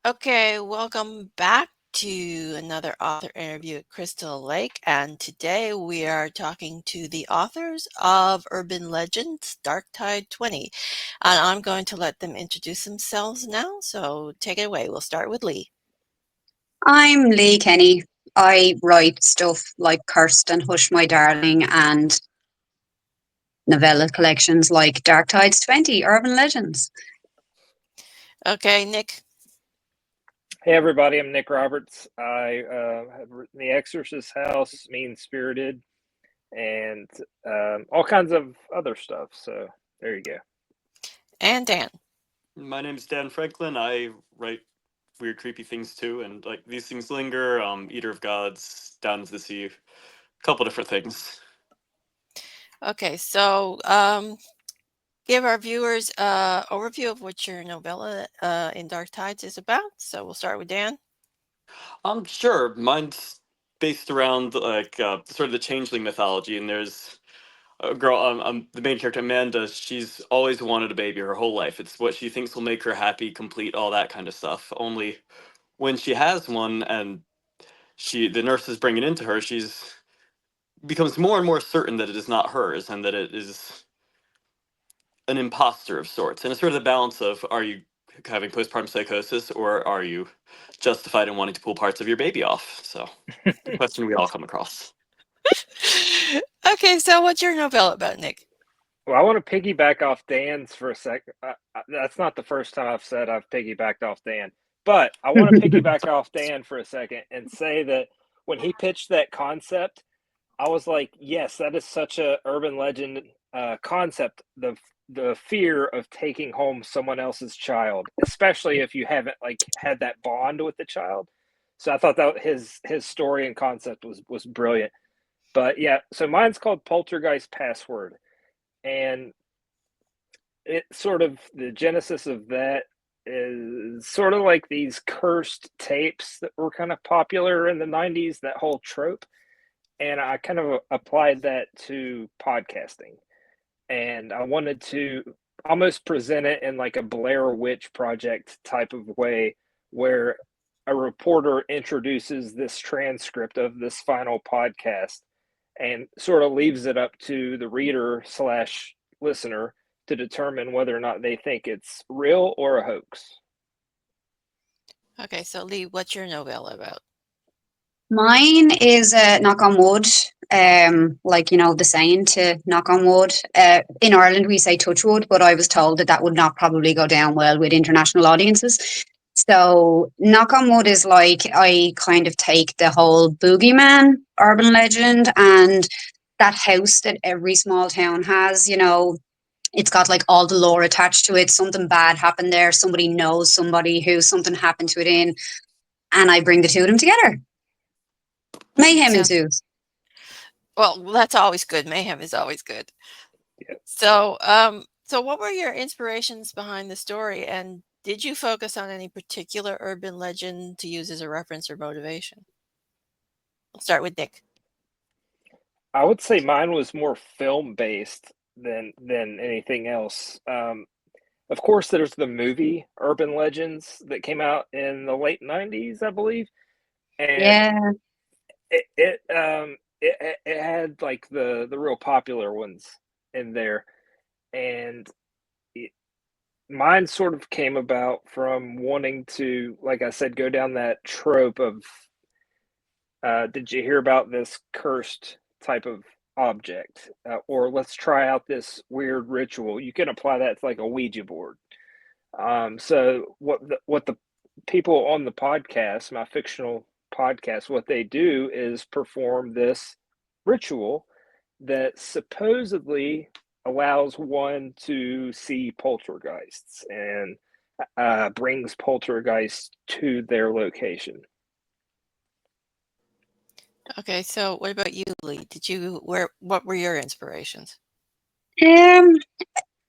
Okay, welcome back to another author interview at Crystal Lake. And today we are talking to the authors of Urban Legends Dark Tide 20. And I'm going to let them introduce themselves now. So take it away. We'll start with Leigh. I'm Leigh Kenny. I write stuff like Cursed and Hush My Darling and novella collections like Dark Tides 20, Urban Legends. Okay, Nick. Hey everybody, I'm Nick Roberts. I have written The Exorcist House, Mean Spirited, and all kinds of other stuff. So there you go. And Dan. My name's Dan Franklin. I write weird, creepy things too, and like These Things Linger, Eater of Gods, Down to the Sea, a couple different things. Okay, so give our viewers an overview of what your novella in Dark Tides is about. So we'll start with Dan. Sure. Mine's based around sort of the changeling mythology, and there's a girl, the main character Amanda. She's always wanted a baby her whole life. It's what she thinks will make her happy, complete, all that kind of stuff. Only when she has one, and the nurses bring it into her, she's becomes more and more certain that it is not hers, and that it is an imposter of sorts. And it's sort of the balance of, are you having postpartum psychosis, or are you justified in wanting to pull parts of your baby off? So the question we all come across. Okay, so what's your novella about, Nick? Well, I want to piggyback off Dan's for a second. That's not the first time I've said I've piggybacked off Dan, but I want to piggyback off Dan for a second and say that when he pitched that concept, I was like, yes, that is such a urban legend concept. The fear of taking home someone else's child, especially if you haven't like had that bond with the child. So I thought that his story and concept was brilliant. But yeah, so mine's called Poltergeist Password, and it sort of the genesis of that is sort of like these cursed tapes that were kind of popular in the 90s, that whole trope. And I kind of applied that to podcasting. And I wanted to almost present it in like a Blair Witch Project type of way, where a reporter introduces this transcript of this final podcast and sort of leaves it up to the reader slash listener to determine whether or not they think it's real or a hoax. Okay, so Leigh, what's your novella about? Mine is knock on wood, the saying to knock on wood. In Ireland, we say touch wood, but I was told that would not probably go down well with international audiences. So, knock on wood is like I kind of take the whole boogeyman urban legend and that house that every small town has, it's got like all the lore attached to it. Something bad happened there. Somebody knows somebody who something happened to it in, and I bring the two of them together. Mayhem Sounds ensues. well. That's always good. Mayhem is always good. Yeah. So what were your inspirations behind the story, and did you focus on any particular urban legend to use as a reference or motivation? I'll start with Nick. I would say mine was more film based than anything else. Of course, there's the movie Urban Legends that came out in the late '90s, I believe, and Yeah. it had like the real popular ones in there, and mine sort of came about from wanting to, like I said, go down that trope of did you hear about this cursed type of object, or let's try out this weird ritual. You can apply that to like a Ouija board. So what the people on the podcast, my fictional podcast, what they do is perform this ritual that supposedly allows one to see poltergeists and brings poltergeists to their location. Okay, so what about you, Leigh? What were your inspirations? Um,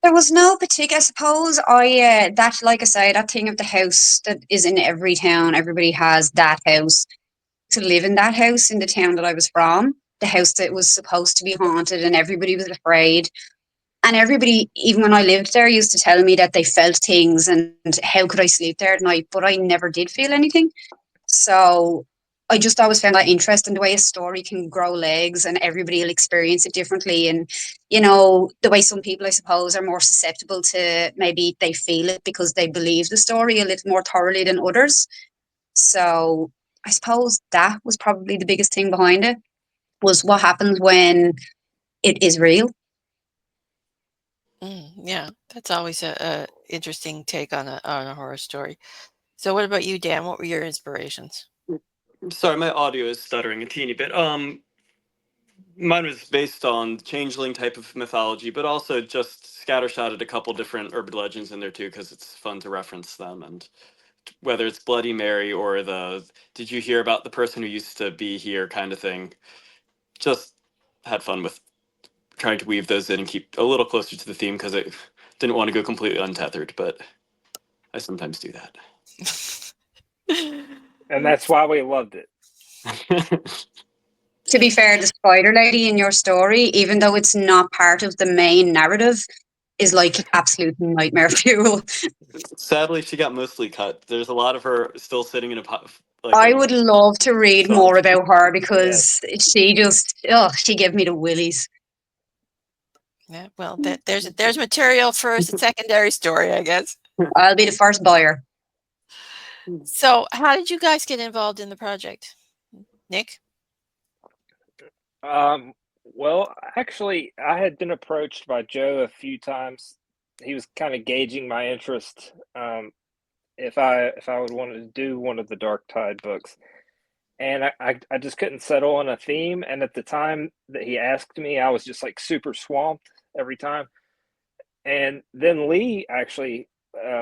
there was no particular. I suppose that, like I say, that thing of the house that is in every town. Everybody has that house. To live in that house in the town that I was from, the house that was supposed to be haunted, and everybody was afraid. And everybody, even when I lived there, used to tell me that they felt things and how could I sleep there at night, but I never did feel anything. So I just always found that interesting, the way a story can grow legs and everybody will experience it differently. And, the way some people, I suppose, are more susceptible to, maybe they feel it because they believe the story a little more thoroughly than others. So I suppose that was probably the biggest thing behind it, was what happens when it is real. Yeah, that's always a interesting take on a horror story. So what about you, Dan? What were your inspirations? Sorry, my audio is stuttering a teeny bit. Mine was based on changeling type of mythology, but also just scattershotted a couple different urban legends in there too, because it's fun to reference them. And whether it's Bloody Mary or the "Did you hear about the person who used to be here" kind of thing, just had fun with trying to weave those in and keep a little closer to the theme because I didn't want to go completely untethered, but I sometimes do And that's why we loved it. that. To be fair, the spider lady in your story, even though it's not part of the main narrative, is like absolute nightmare fuel. Sadly, she got mostly cut. There's a lot of her still sitting in a pot, like I a would love to read more shelf. about her Yes. because she just, oh, she gave me the willies. Yeah, well, there's material for a secondary story, I guess. I'll be the first buyer. So how did you guys get involved in the project? Nick? Well, actually, I had been approached by Joe a few times. He was kind of gauging my interest, if I would want to do one of the Dark Tide books, and I just couldn't settle on a theme. And at the time that he asked me, I was just like super swamped every time. And then Leigh actually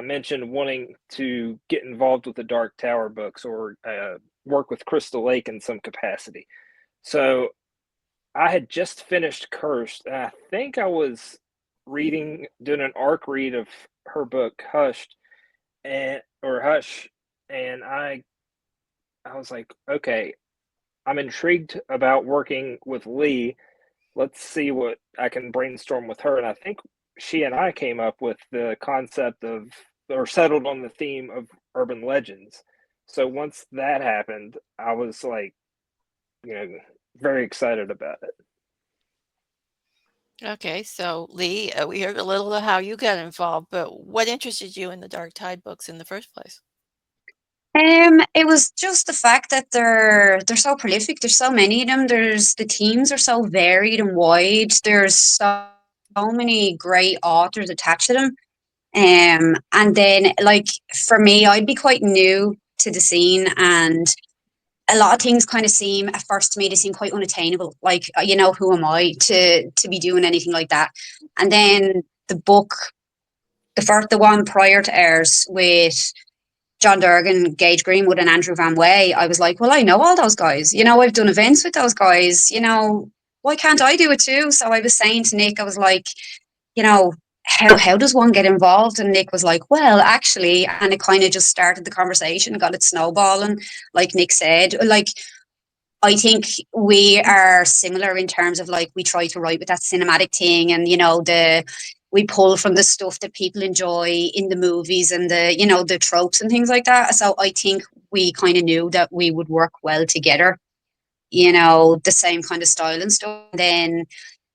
mentioned wanting to get involved with the Dark Tower books or work with Crystal Lake in some capacity. So I had just finished Cursed, and I think I was doing an arc read of her book Hushed, and or Hush, and I was like, okay, I'm intrigued about working with Leigh. Let's see what I can brainstorm with her. And I think she and I came up with the concept of, or settled on the theme of urban legends. So once that happened, I was like, you know, very excited about it. Okay, so Leigh, we heard a little of how you got involved, but what interested you in the Dark Tide books in the first place? It was just the fact that they're so prolific. There's so many of them. There's the themes are so varied and wide. There's so many great authors attached to them. And then like for me, I'd be quite new to the scene, and a lot of things kind of seem at first to me, they seem quite unattainable. Like, who am I to be doing anything like that? And then the book, the one prior to ours with John Durgan, Gage Greenwood, and Andrew Van Way, I was like, well, I know all those guys. I've done events with those guys. Why can't I do it too? So I was saying to Nick, I was like, how does one get involved? And Nick was like, well, actually, and it kind of just started the conversation, got it snowballing, like Nick said. Like, I think we are similar in terms of like we try to write with that cinematic thing, and we pull from the stuff that people enjoy in the movies and the tropes and things like that. So I think we kind of knew that we would work well together, the same kind of style and stuff. And then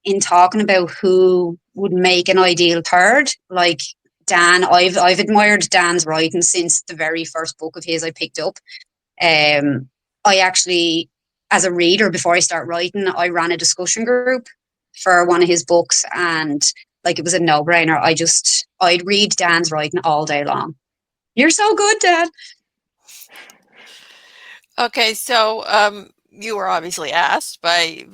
in talking about who would make an ideal third, like Dan, I've admired Dan's writing since the very first book of his I picked up. I actually, as a reader, before I start writing, I ran a discussion group for one of his books, and like it was a no-brainer. I'd read Dan's writing all day long. You're so good, Dad. Okay, so you were obviously asked by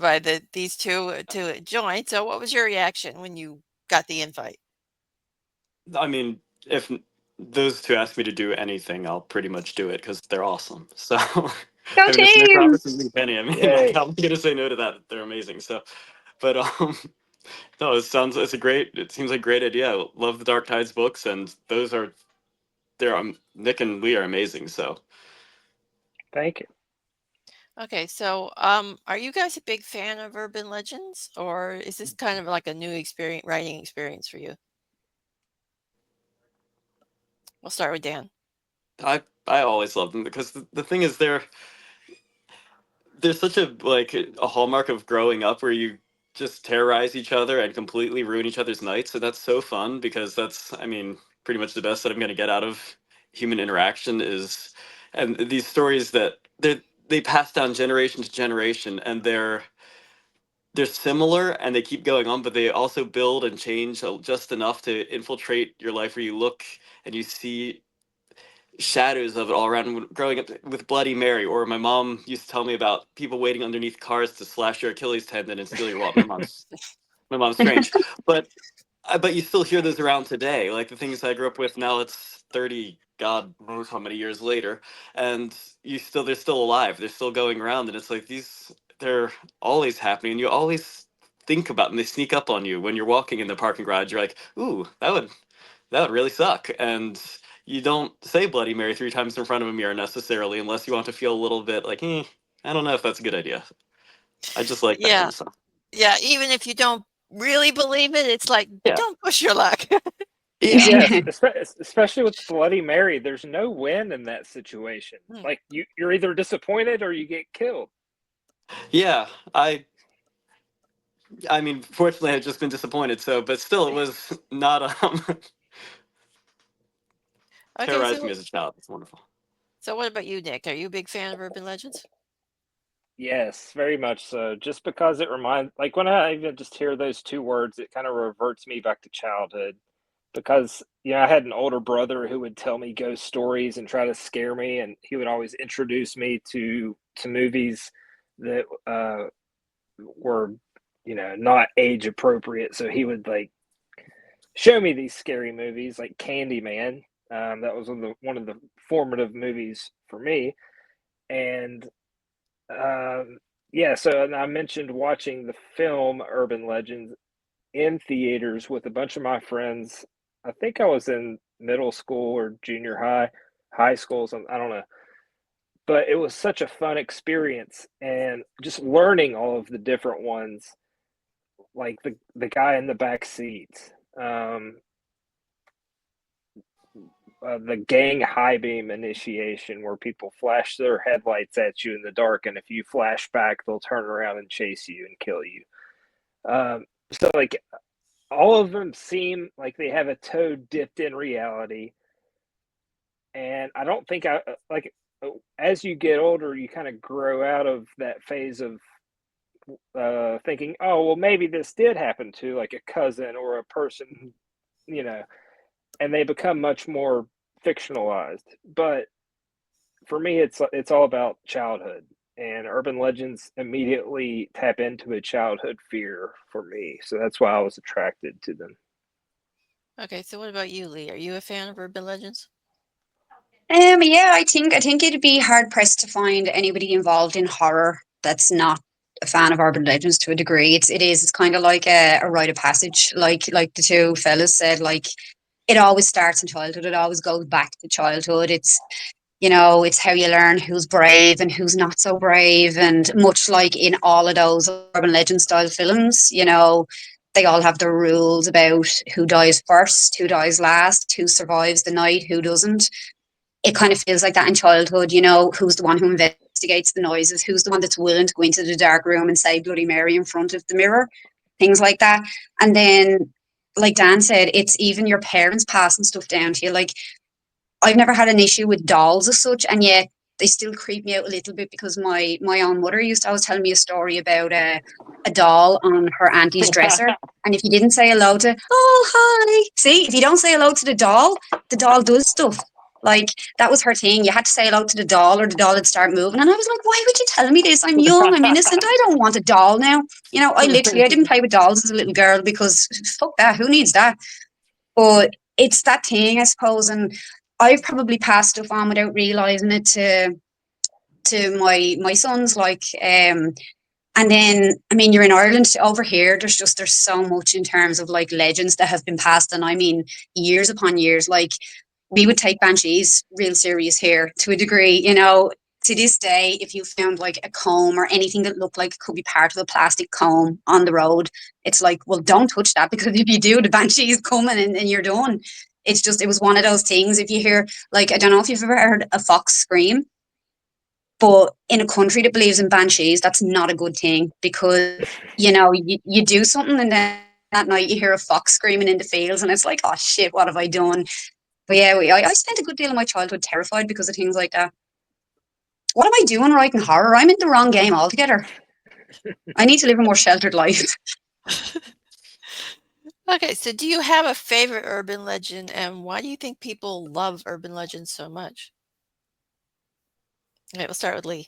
these two to join. So what was your reaction when you got the invite? I mean, if those two ask me to do anything, I'll pretty much do it because they're awesome. So, Go I mean, it's Nick team. Roberts and Lee Penny. I mean, like, Yay. how am I going to say no to that? They're amazing. So, but no, it seems like a great idea. I love the Dark Tides books, and Nick and Lee are amazing. So, Thank you. Okay, so are you guys a big fan of urban legends, or is this kind of like a new experience, writing experience for you? We'll start with Dan. I always love them because the thing is they're such a like a hallmark of growing up where you just terrorize each other and completely ruin each other's nights. So that's so fun because that's, I mean, pretty much the best that I'm going to get out of human interaction is, and these stories that they pass down generation to generation, and they're similar and they keep going on, but they also build and change just enough to infiltrate your life where you look and you see shadows of it all around. Growing up with Bloody Mary, or my mom used to tell me about people waiting underneath cars to slash your Achilles tendon and steal your wallet. My mom's strange, but but you still hear those around today. Like the things I grew up with now, it's 30, God knows how many years later, and they're still alive. They're still going around, and it's like they're always happening. And you always think about them. They sneak up on you when you're walking in the parking garage. You're like, ooh, that would really suck. And you don't say Bloody Mary 3 times in front of a mirror necessarily, unless you want to feel a little bit like, I don't know if that's a good idea. I just like that kind Yeah, of stuff. yeah. Even if you don't really believe it, it's like Yeah. don't push your luck. Yeah. Yes, especially with Bloody Mary, there's no win in that situation. Hmm. Like you're either disappointed or you get killed. Yeah. I mean, fortunately, I've just been disappointed. So, but still, it was not Okay, terrorized me so as a child. It's wonderful. what about you, Nick? Are you a big fan of urban legends? Yes, very much so. Just because it reminds, like when I even just hear those two words, it kind of reverts me back to childhood. Because, I had an older brother who would tell me ghost stories and try to scare me, and he would always introduce me to movies that were, not age appropriate. So he would like show me these scary movies like Candyman. That was one of the formative movies for me, and yeah. So and I mentioned watching the film Urban Legends in theaters with a bunch of my friends. I think I was in middle school or junior high school. So I don't know, but it was such a fun experience, and just learning all of the different ones, like the guy in the back seat. Um, the gang high beam initiation where people flash their headlights at you in the dark, and if you flash back they'll turn around and chase you and kill you. So like all of them seem like they have a toe dipped in reality, and I don't think I like as you get older you kind of grow out of that phase of thinking, oh well, maybe this did happen to like a cousin or a person, you know and they become much more fictionalized. But for me, it's all about childhood, and urban legends immediately tap into a childhood fear for me. So that's why I was attracted to them. Okay, so what about you, Leigh? Are you a fan of urban legends? Yeah, I think it'd be hard pressed to find anybody involved in horror that's not a fan of urban legends to a degree. It's kind of like a rite of passage, like the two fellas said. Like it always starts in childhood. It always goes back to childhood. It's how you learn who's brave and who's not so brave. And much like in all of those urban legend style films, they all have their rules about who dies first, who dies last, who survives the night, who doesn't. It kind of feels like that in childhood, who's the one who investigates the noises, who's the one that's willing to go into the dark room and say Bloody Mary in front of the mirror, things like that. And then, like Dan said, it's even your parents passing stuff down to you. Like, I've never had an issue with dolls as such, and yet they still creep me out a little bit because my own mother used to always tell me a story about a doll on her auntie's dresser. And if you didn't say hello to, oh, hi, see, if you don't say hello to the doll does stuff. Like, that was her thing. You had to say hello to the doll or the doll would start moving. And I was like, why would you tell me this? I'm young, I'm innocent, I don't want a doll now. I didn't play with dolls as a little girl because fuck that, who needs that? But it's that thing, I suppose. And I've probably passed stuff on without realizing it to my sons. And then, I mean, you're in Ireland over here. There's so much in terms of like legends that have been passed, and I mean, years upon years. Like we would take banshees real serious here to a degree. to this day, if you found like a comb or anything that looked like it could be part of a plastic comb on the road, it's like, well, don't touch that, because if you do, the banshee is coming, and you're done. It's just, it was one of those things. If you hear, like, I don't know if you've ever heard a fox scream, but in a country that believes in banshees, that's not a good thing, because, you do something, and then that night you hear a fox screaming in the fields, and it's like, oh shit, what have I done? But yeah, I spent a good deal of my childhood terrified because of things like that. What am I doing writing horror? I'm in the wrong game altogether. I need to live a more sheltered life. Okay, so do you have a favorite urban legend, and why do you think people love urban legends so much? Okay, we'll start with Leigh.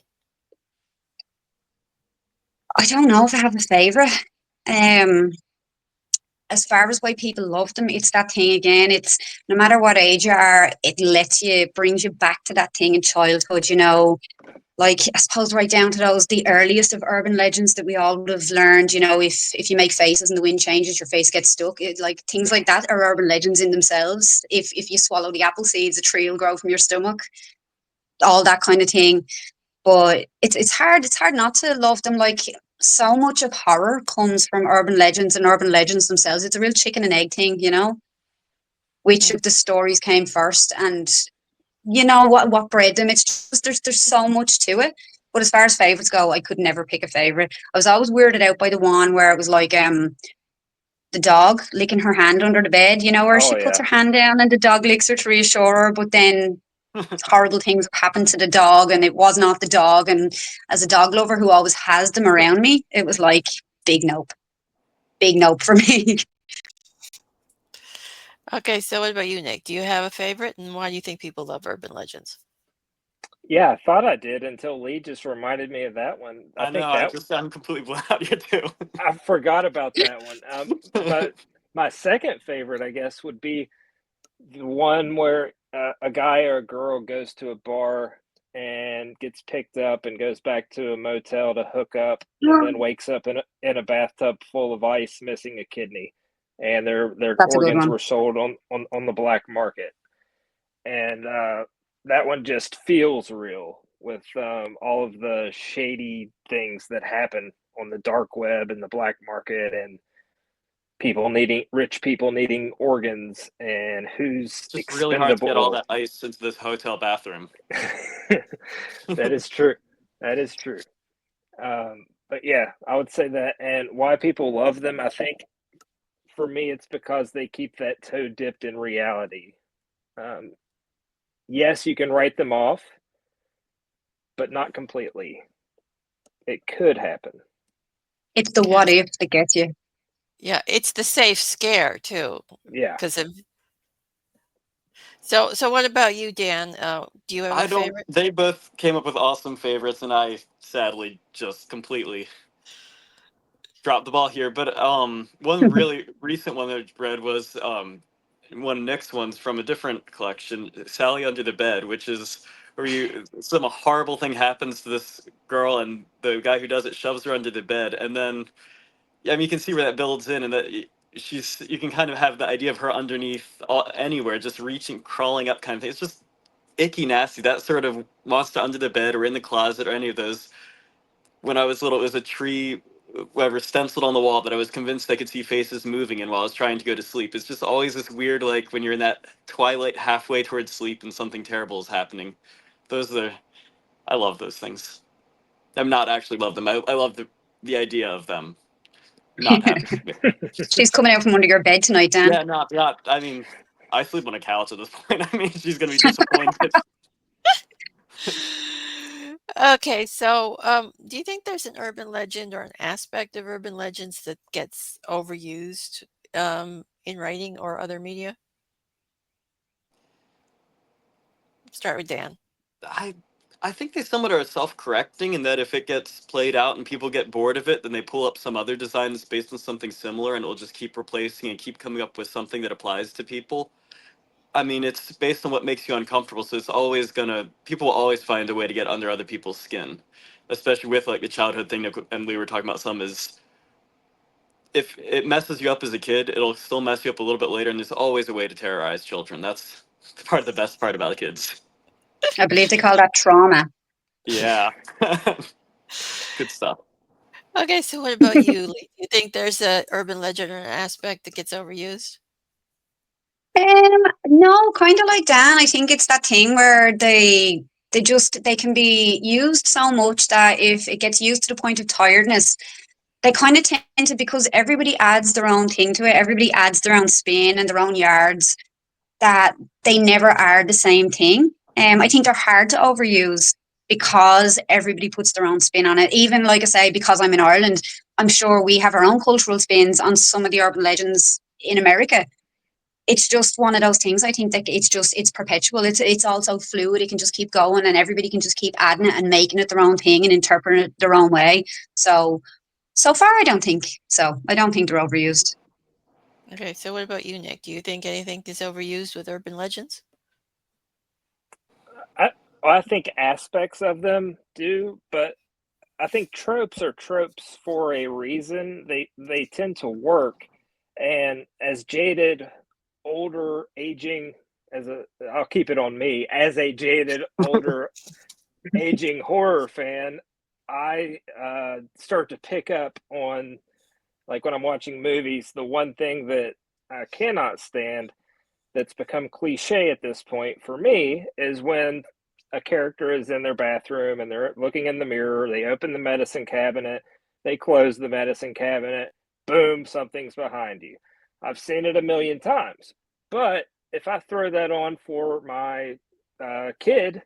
I don't know if I have a favourite. Um, as far as why people love them, it's that thing again. It's no matter what age you are, brings you back to that thing in childhood, like, I suppose, right down to the earliest of urban legends that we all would have learned. If you make faces and the wind changes, your face gets stuck. Like, things like that are urban legends in themselves. If you swallow the apple seeds, a tree will grow from your stomach. All that kind of thing. But it's hard. It's hard not to love them. Like, so much of horror comes from urban legends and urban legends themselves. It's a real chicken and egg thing. Which Mm. of the stories came first, and what bred them. It's just, there's so much to it. But as far as favorites go, I could never pick a favorite. I was always weirded out by the one where it was like the dog licking her hand under the bed, where Oh she puts yeah. her hand down and the dog licks her to reassure her, but then horrible things happen to the dog, and it was not the dog. And as a dog lover who always has them around me, it was like, big nope. Big nope for me. Okay, so what about you, Nick? Do you have a favorite, and why do you think people love urban legends? Yeah, I thought I did until Leigh just reminded me of that one. I I know. think that I'm completely blown out here too. I forgot about that one. But my second favorite, I guess, would be the one where a guy or a girl goes to a bar and gets picked up and goes back to a motel to hook up, and then wakes up in a bathtub full of ice, missing a kidney, and their That's a good organs one. were sold on the black market. And that one just feels real with all of the shady things that happen on the dark web and the black market, and rich people needing organs, and who's It's just really hard to get all expendable. that ice into this hotel bathroom. That is true. That is true. But yeah, I would say that. And why people love them, I think for me, it's because they keep that toe dipped in reality. Um, yes, you can write them off, but not completely. It could happen. It's the what Yes. if that gets you. Yeah, it's the safe scare too, Yeah. because of so what about you, Dan? Do you have a I don't. favorite? They both came up with awesome favorites, and I sadly just completely dropped the ball here. But one really recent one that I read was one Nick's ones from a different collection, Sally Under the Bed, which is where some horrible thing happens to this girl, and the guy who does it shoves her under the bed, and then yeah, I mean you can see where that builds in, and that you can kind of have the idea of her underneath anywhere, just reaching, crawling up, kind of thing. It's just icky, nasty. That sort of monster under the bed or in the closet or any of those. When I was little, it was a tree, whatever, stenciled on the wall that I was convinced I could see faces moving in while I was trying to go to sleep. It's just always this weird, like when you're in that twilight halfway towards sleep and something terrible is happening. Those are, I love those things. I'm not actually love them. I love the idea of them not happening. She's coming out from under your bed tonight, Dan. Yeah, not. I mean, I sleep on a couch at this point. I mean, she's gonna be disappointed. Okay, so do you think there's an urban legend or an aspect of urban legends that gets overused in writing or other media? Start with Dan. I I think they somewhat are self-correcting in that if it gets played out and people get bored of it, then they pull up some other design that's based on something similar, and it'll just keep replacing and keep coming up with something that applies to people. I mean, it's based on what makes you uncomfortable, so it's always gonna people will always find a way to get under other people's skin, especially with like the childhood thing that and we were talking about some is if it messes you up as a kid, it'll still mess you up a little bit later, and there's always a way to terrorize children. That's part of the best part about kids. I believe they call that trauma. Yeah. Good stuff. Okay, so what about you, Leigh? Do you think there's a urban legend or an aspect that gets overused? No, kind of like Dan. I think it's that thing where they can be used so much that if it gets used to the point of tiredness, they kind of tend to, because everybody adds their own thing to it, everybody adds their own spin and their own yards, that they never are the same thing. I think they're hard to overuse because everybody puts their own spin on it. Even like I say, because I'm in Ireland, I'm sure we have our own cultural spins on some of the urban legends in America. It's just one of those things. I think that it's perpetual. It's also fluid. It can just keep going, and everybody can just keep adding it and making it their own thing and interpreting it their own way. So far, I don't think so. I don't think they're overused. Okay, so what about you, Nick? Do you think anything is overused with urban legends? I think aspects of them do, but I think tropes are tropes for a reason. They tend to work, and as jaded, older, aging as a I'll keep it on me as a jaded, older, aging horror fan. I start to pick up on, like when I'm watching movies, the one thing that I cannot stand that's become cliche at this point for me is when a character is in their bathroom and they're looking in the mirror, they open the medicine cabinet, they close the medicine cabinet, boom, something's behind you. I've seen it a million times. But if I throw that on for my kid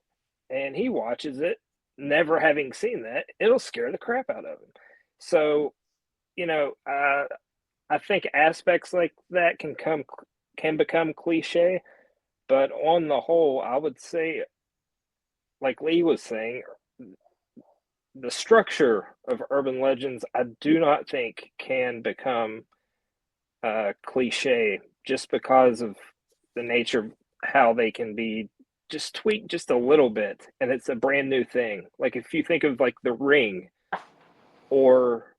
and he watches it, never having seen that, it'll scare the crap out of him. So, you know, I think aspects like that can become cliche, but on the whole, I would say, like Leigh was saying, the structure of urban legends, I do not think can become cliche just because of the nature of how they can be just tweaked just a little bit, and it's a brand new thing. Like if you think of like The Ring or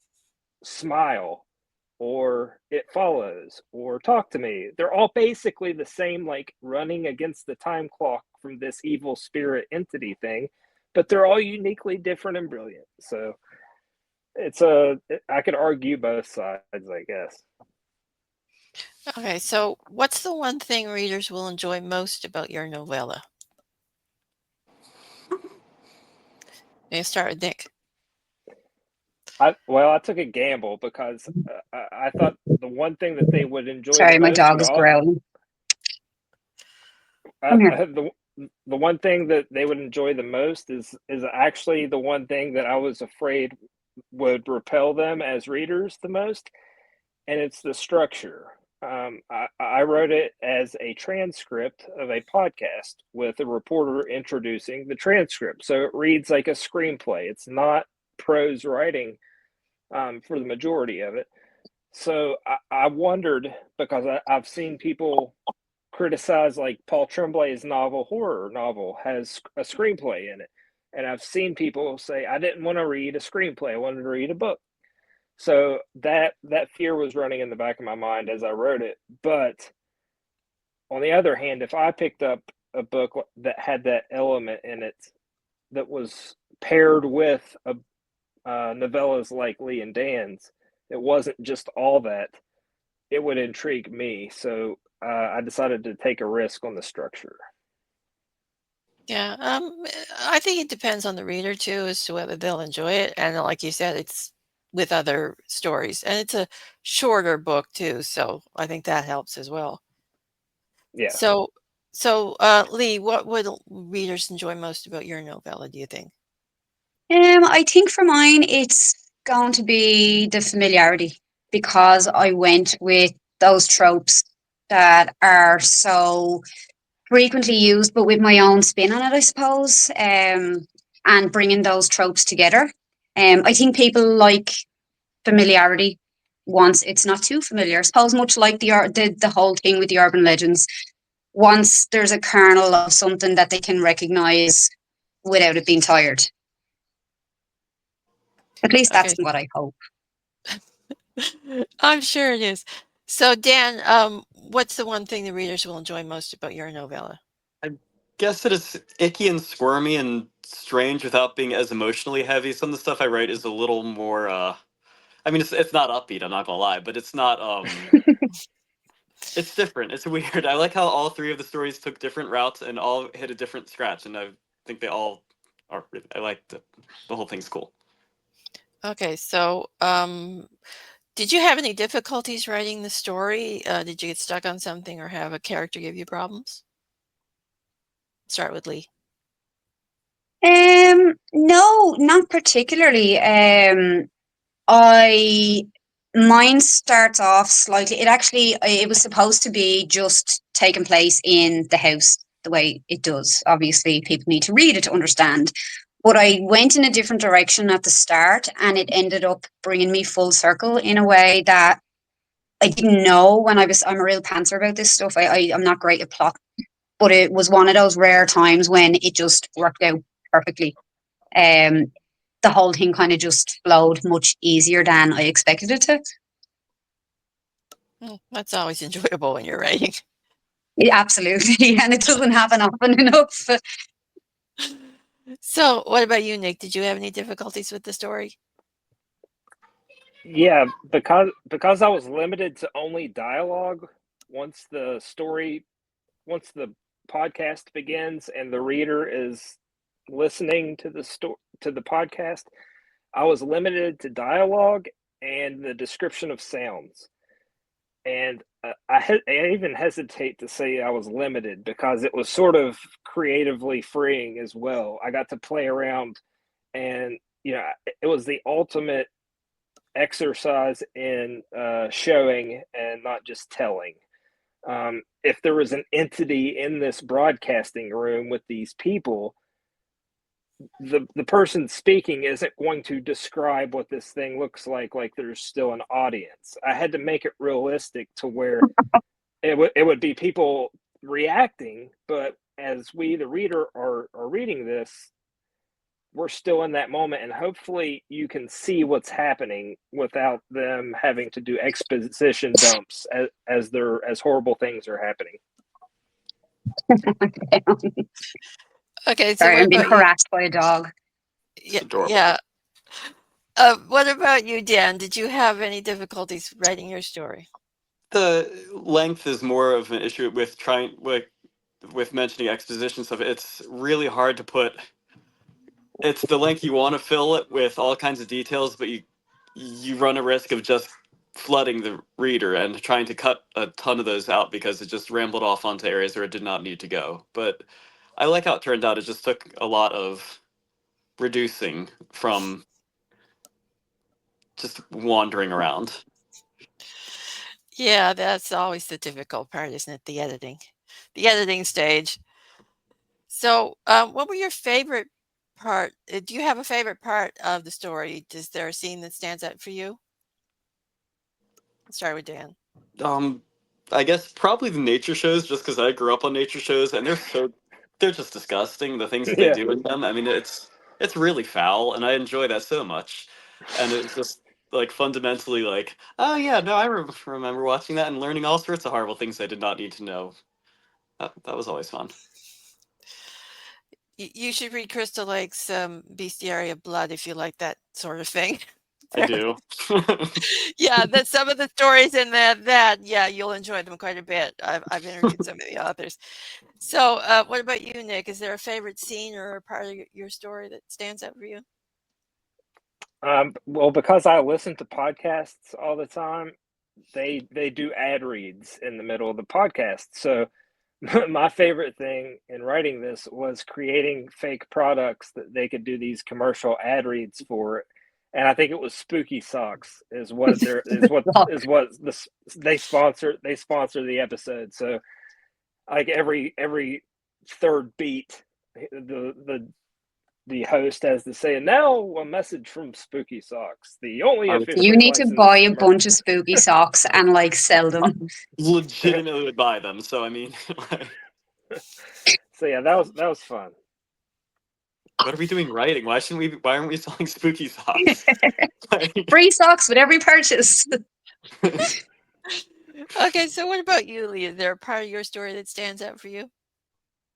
Smile or It Follows or Talk to Me. They're all basically the same, like running against the time clock from this evil spirit entity thing, but they're all uniquely different and brilliant. So I could argue both sides, I guess. Okay, so what's the one thing readers will enjoy most about your novella? May start with Nick. I took a gamble because I thought the one thing that they would enjoy the Sorry, my most dog would is all growling. Come here. the one thing that they would enjoy the most is actually the one thing that I was afraid would repel them as readers the most, and it's the structure. I wrote it as a transcript of a podcast with a reporter introducing the transcript, so it reads like a screenplay. It's not prose writing for the majority of it. So I wondered because I've seen people criticize like Paul Tremblay's novel horror novel has a screenplay in it, and I've seen people say I didn't want to read a screenplay, I wanted to read a book. So that fear was running in the back of my mind as I wrote it. But on the other hand, if I picked up a book that had that element in it that was paired with a novellas like Leigh and Dan's, it wasn't just all that, it would intrigue me. So I decided to take a risk on the structure. Yeah, I think it depends on the reader too as to whether they'll enjoy it. And like you said, it's with other stories, and it's a shorter book too, so I think that helps as well. Yeah. So, Leigh, what would readers enjoy most about your novella, do you think? I think for mine, it's going to be the familiarity because I went with those tropes that are so frequently used, but with my own spin on it, I suppose, and bringing those tropes together. I think people like familiarity once it's not too familiar. I suppose much like the whole thing with the urban legends. Once there's a kernel of something that they can recognize without it being tired. At least that's Okay, what I hope. I'm sure it is. So, Dan, what's the one thing the readers will enjoy most about your novella? I guess that it's icky and squirmy and strange without being as emotionally heavy. Some of the stuff I write is a little more. I mean, it's not upbeat. I'm not gonna lie, but it's not. It's different. It's weird. I like how all three of the stories took different routes and all hit a different scratch, and I think they all are. I like the whole thing's cool. Okay, so did you have any difficulties writing the story? Did you get stuck on something or have a character give you problems? Start with Leigh. No, not particularly. I Mine starts off slightly. It was supposed to be just taking place in the house the way it does. Obviously, people need to read it to understand. But I went in a different direction at the start, and it ended up bringing me full circle in a way that I didn't know when I was. I'm a real pantser about this stuff. I'm not great at plot, but it was one of those rare times when it just worked out perfectly. Um, the whole thing kind of just flowed much easier than I expected it to. That's always enjoyable when you're writing. Yeah, absolutely, and it doesn't happen often enough. So, what about you, Nick? Did you have any difficulties with the story? Yeah, because I was limited to only dialogue once the story once the podcast begins and the reader is listening to the podcast, I was limited to dialogue and the description of sounds. And I even hesitate to say I was limited because it was sort of creatively freeing as well. I got to play around, and it was the ultimate exercise in showing and not just telling. If there was an entity in this broadcasting room with these people, the person speaking isn't going to describe what this thing looks like there's still an audience. I had to make it realistic to where it would be people reacting, but as we the reader are reading this, we're still in that moment, and hopefully you can see what's happening without them having to do exposition dumps as horrible things are happening. Okay, so Sorry, what I'm being about you? harassed by a dog. It's adorable. Yeah. What about you, Dan? Did you have any difficulties writing your story? The length is more of an issue with trying with mentioning exposition stuff. It's really hard to put. It's the length you want to fill it with all kinds of details, but you run a risk of just flooding the reader and trying to cut a ton of those out because it just rambled off onto areas where it did not need to go. But I like how it turned out. It just took a lot of reducing from just wandering around. Yeah, that's always the difficult part, isn't it? The editing stage. So, what were your favorite part? Do you have a favorite part of the story? Is there a scene that stands out for you? Let's start with Dan. Um, I guess probably the nature shows, just because I grew up on nature shows, and they're just disgusting. The things that they Yeah. do in them. I mean, it's really foul, and I enjoy that so much. And it's just like fundamentally like, oh yeah, no, I remember watching that and learning all sorts of horrible things I did not need to know. That was always fun. You should read Crystal Lake's Bestiary of Blood if you like that sort of thing. I do. Yeah, that some of the stories in that yeah, you'll enjoy them quite a bit. I've interviewed some of the authors. So, what about you, Nick? Is there a favorite scene or a part of your story that stands out for you? Well, because I listen to podcasts all the time, they do ad reads in the middle of the podcast. So my favorite thing in writing this was creating fake products that they could do these commercial ad reads for. And I think it was Spooky Socks is what they're is what this they sponsor the episode. So like every third beat, the host has to say, and now a message from Spooky Socks, the only You officially need to buy licensed a bunch of spooky socks and like sell them. Legitimately would buy them. So I mean, So yeah, that was fun. what are we doing writing? Why shouldn't we? Why aren't we selling spooky socks? Free socks with every purchase. Okay, so what about you, Leah? Is there a part of your story that stands out for you?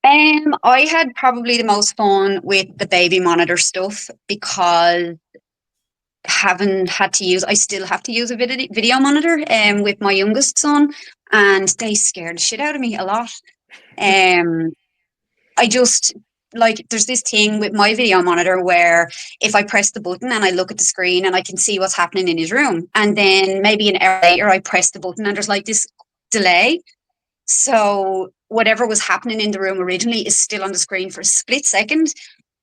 I had probably the most fun with the baby monitor stuff because haven't had to use I still have to use a video monitor with my youngest son, and they scared the shit out of me a lot. Um I just like there's this thing with my video monitor where if I press the button and I look at the screen and I can see what's happening in his room, and then maybe an hour later I press the button and there's like this delay. So whatever was happening in the room originally is still on the screen for a split second.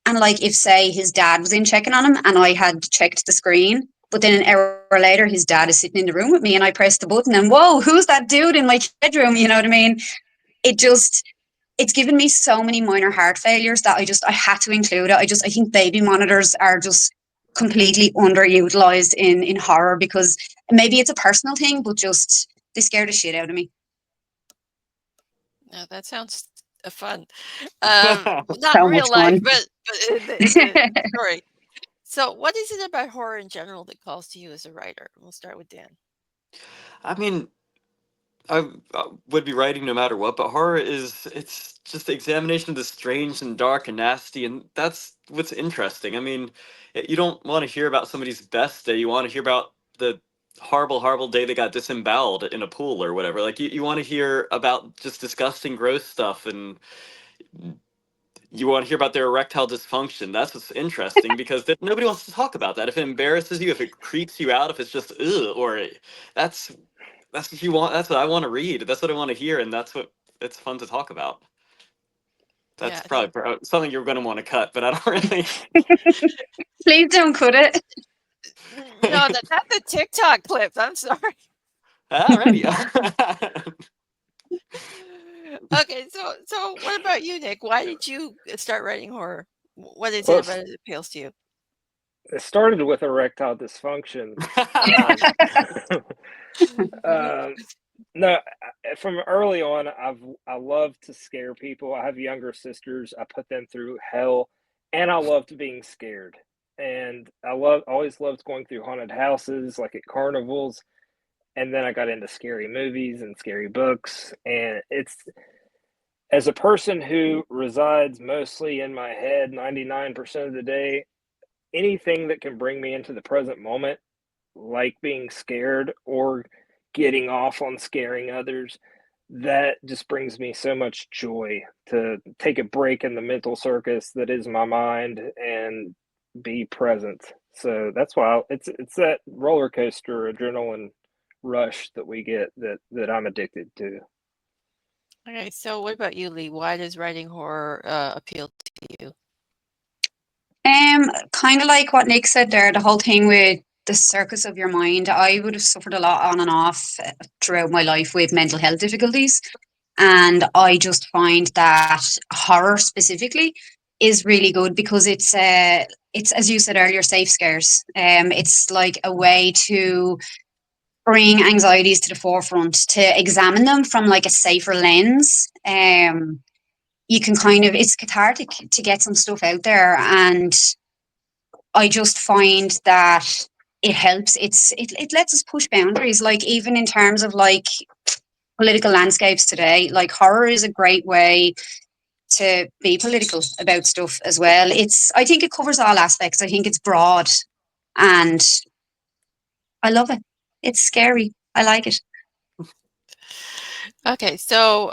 And like if say his dad was in checking on him and I had checked the screen, but then an hour later his dad is sitting in the room with me and I pressed the button and whoa, who's that dude in my bedroom? You know what I mean? It just it's given me so many minor heart failures that I had to include it. I think baby monitors are just completely underutilized in horror because maybe it's a personal thing, but just they scare the shit out of me. Now that sounds fun. I Not in So real much life, fun. but in the story. So, what is it about horror in general that calls to you as a writer? We'll start with Dan. mean, I would be writing no matter what, but horror is it's just the examination of the strange and dark and nasty, and that's what's interesting. I mean, you don't want to hear about somebody's best day. You want to hear about the horrible, horrible day they got disemboweled in a pool or whatever. Like you want to hear about just disgusting, gross stuff, and you want to hear about their erectile dysfunction. That's what's interesting because nobody wants to talk about that. If it embarrasses you, if it creeps you out, if it's just ugh, or that's that's what you want. That's what I want to read. That's what I want to hear, and that's what it's fun to talk about. Yeah, That's I think. probably something you're going to want to cut, but I don't really. Please don't cut it. No, that's a TikTok clip. I'm sorry. Alrighty. Okay, so what about you, Nick? Why did you start writing horror? What is it Well, about it that appeals to you? it started with erectile dysfunction. Um, um, no, from early on, I love to scare people. I have younger sisters. I put them through hell, and I loved being scared. And always loved going through haunted houses, like at carnivals. And then I got into scary movies and scary books. And it's as a person who resides mostly in my head 99% of the day, anything that can bring me into the present moment, like being scared or getting off on scaring others, that just brings me so much joy to take a break in the mental circus that is my mind and be present. So that's why it's that roller coaster adrenaline rush that we get that I'm addicted to. Okay, so what about you, Leigh? Why does writing horror appeal to you? Kind of like what Nick said there, the whole thing with the circus of your mind. I would have suffered a lot on and off throughout my life with mental health difficulties. And I just find that horror specifically is really good because it's as you said earlier, safe scares. It's like a way to bring anxieties to the forefront, to examine them from like a safer lens. You can kind of it's cathartic to get some stuff out there, and I just find that it helps. It lets us push boundaries, like even in terms of like political landscapes today. Like horror is a great way to be political about stuff as well. I think it covers all aspects. I think it's broad, and I love it. It's scary. I like it. Okay, so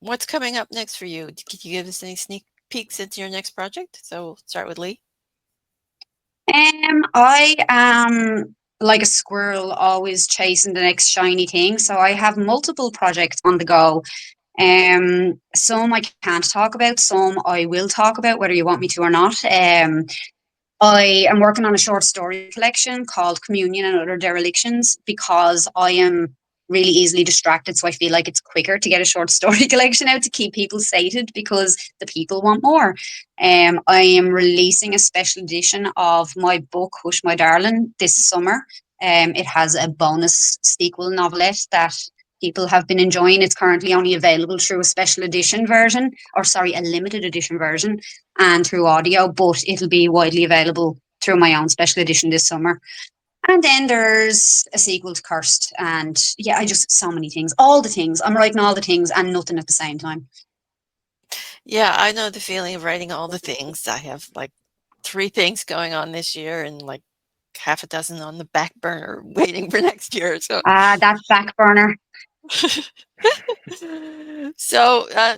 what's coming up next for you? Could you give us any sneak peeks into your next project? So start with Leigh. I am like a squirrel, always chasing the next shiny thing. So I have multiple projects on the go. Some I can't talk about, some I will talk about, whether you want me to or not. I am working on a short story collection called Communion and Other Derelictions because I am really easily distracted. So I feel like it's quicker to get a short story collection out to keep people sated because the people want more. I am releasing a special edition of my book, Hush My Darling, this summer. It has a bonus sequel novelette that people have been enjoying. It's currently only available through a special edition version, or sorry, a limited edition version and through audio, but it'll be widely available through my own special edition this summer. And then there's a sequel to Cursed, and yeah, I just so many things, all the things. I'm writing all the things and nothing at the same time. Yeah, I know the feeling of writing all the things. I have like 3 things going on this year and like half a dozen on the back burner waiting for next year. So, That back burner.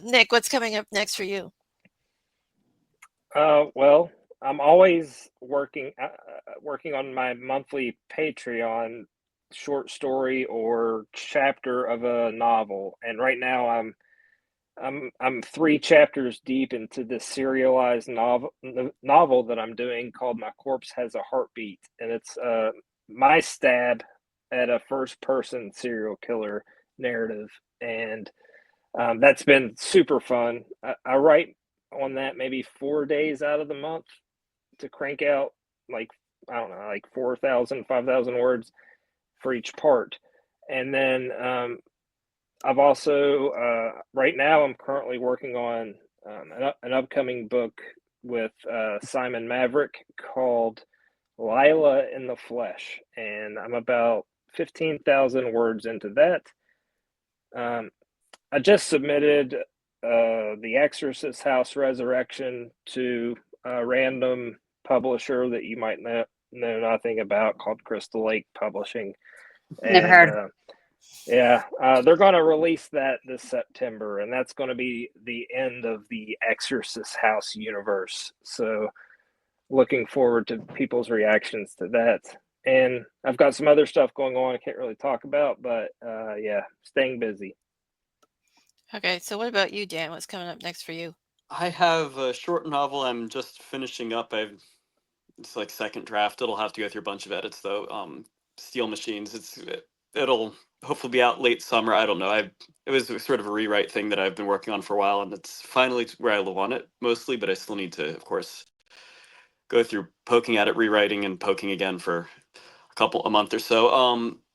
Nick, what's coming up next for you? Well, I'm always working on my monthly Patreon short story or chapter of a novel, and right now I'm 3 chapters deep into this serialized novel that I'm doing called My Corpse Has a Heartbeat, and it's my stab at a first person serial killer narrative, and that's been super fun. I write on that maybe 4 days out of the month to crank out like I don't know, like 4,000, 5,000 words for each part. And then I've also right now I'm currently working on an upcoming book with Simon Maverick called Lila in the Flesh, and I'm about 15,000 words into that. Um, I just submitted The Exorcist House Resurrection to a random publisher that you might know nothing about called Crystal Lake Publishing. Never And heard. yeah, they're going to release that this September, and that's going to be the end of the Exorcist House universe. So looking forward to people's reactions to that. And I've got some other stuff going on I can't really talk about, but yeah, staying busy. Okay, so what about you, Dan? What's coming up next for you? I have a short novel I'm just finishing up. It's like second draft. It'll have to go through a bunch of edits though. Steel Machines. It'll hopefully be out late summer. I don't know. It was sort of a rewrite thing that I've been working on for a while, and it's finally where I want it mostly. But I still need to, of course, go through poking at it, rewriting, and poking again for a month or so.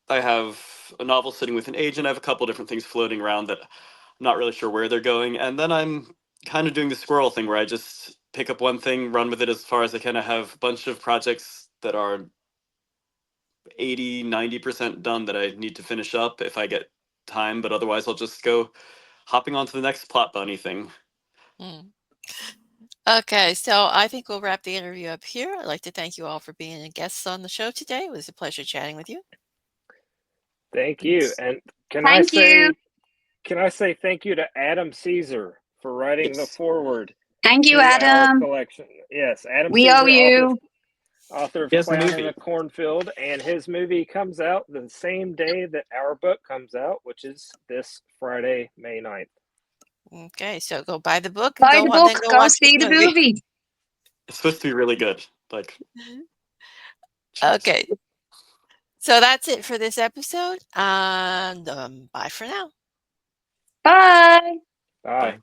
I have a novel sitting with an agent. I have a couple different things floating around that I'm not really sure where they're going, and then I'm kind of doing the squirrel thing where I just pick up one thing, run with it as far as I can. I have a bunch of projects that are 80-90% done that I need to finish up if I get time, but otherwise I'll just go hopping on to the next plot bunny thing. Hmm. Okay, so I think we'll wrap the interview up here. I'd like to thank you all for being guests on the show today. It was a pleasure chatting with you. Thank you. And can I Thank you. say thank you to Adam Cesare for writing the Yes. foreword Thank you, to our Adam. collection. Yes, Adam We owe Cesare, you. author of Yes, the Clown in a movie. Cornfield, and his movie comes out the same day that our book comes out, which is this Friday, May 9th. Okay, so go buy the book and Buy the then book. go Go watch this see the movie. movie. It's supposed to be really good. Like, jeez. Okay, so that's it for this episode, and bye for now. Bye. Bye. Bye.